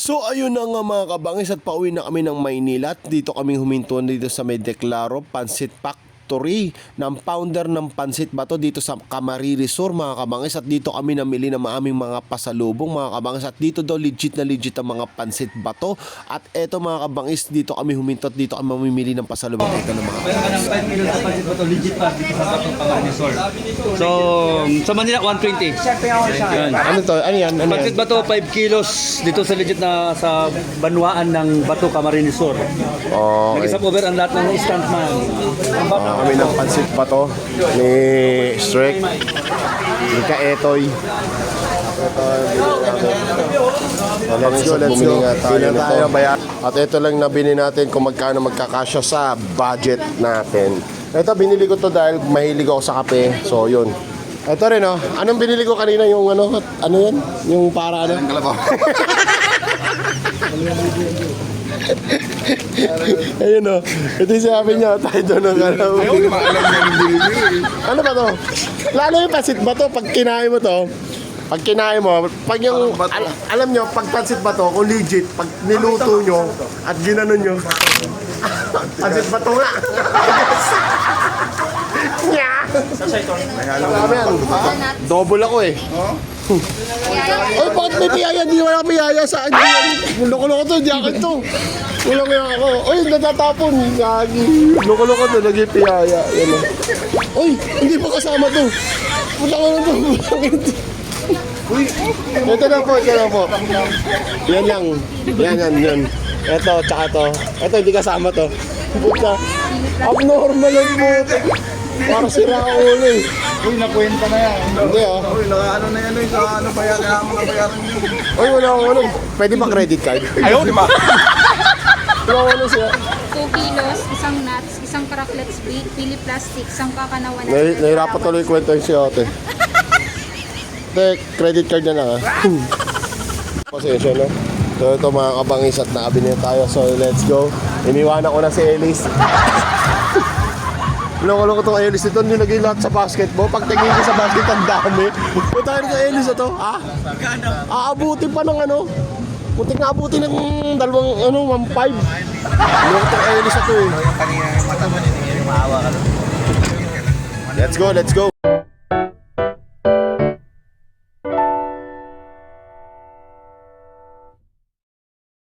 So ayun na nga mga kabangis at pauwi na kami ng Maynila at dito kami huminto dito sa may Declaro Pancit Factory ng founder ng Pancit Bato dito sa Camarines Sur mga kabangis at dito kami namili ng aming mga pasalubong mga kabangis at dito daw legit na legit ang mga Pancit Bato at eto mga kabangis dito kami huminto at dito kami mamimili ng pasalubong dito ng mga Meron ka ng 5 kilos na Pancit Bato, legit pa dito sa Bato Camarines Sur. So, sa Manila, 120. Yan. Ano to? Ano yan? Ano Pancit yan? Bato, 5 kilos dito sa legit na sa Banwaan ng Bato Camarines Sur. Okay. Nag-isap over ang lahat ng instant man. Kami ng Pancit Bato ni Strek ni Kaetoy. Let's go. At ito lang nabili natin kung magkano magkakasya sa budget natin. Ito binili ko to dahil mahilig ako sa kape. So yun. Ito rin oh. Anong binili ko kanina yung ano yan? Yung para ano? Ayun o. Ito yung sabi niya. Tayo doon ang alam. Ano ba to? Lalo yung pancit ba to? Pag kinain mo to, pag yung, alam nyo, pag pancit ba to, kung legit, pag niluto nyo at ginanon nyo, pancit ba to nga? Nya! Sabi yan. Double ako eh. Oy, bakit may piyaya? Di wala piyaya sa akin. Loko-loko to, jacket to. Walang kaya ako. Oy, natatapon. Loko-loko to, naging piyaya. Yan o. Oy, hindi pa kasama to. Wala ko na to. Uy, ito lang po. Yan lang. Yan. Ito, tsaka to. Ito, hindi kasama to. Puta. Abnormal ang puta. Para sira ang ulo eh. Uy, nakwenta na yan. Hindi ah. Uy, nakaano na yan. Sa ano ba yan? Kaya mga bayaran nyo. Uy, wala akong ano. Pwede ba credit card? Ayaw, di ba? Wala akong ano siya. 2 kilos, isang nuts, isang crocklets pili plastic, isang kakanawan. Nahirapan tuloy kwento yung si ate. Ate, credit card na lang ha. Pasensya no. So ito mga kabangis at nakabili na tayo. So let's go. Iniwanan ko na si Elise. Loko-loko itong Elise ito. Nilagay lahat sa basketball. Pag tingin ko sa basket, ang dami. Kung tayo sa Elise ito, ha? Aabuti pa ng ano? Muntik na abuti ng dalawang, 1.5. Loko itong Elise ito eh. Let's go.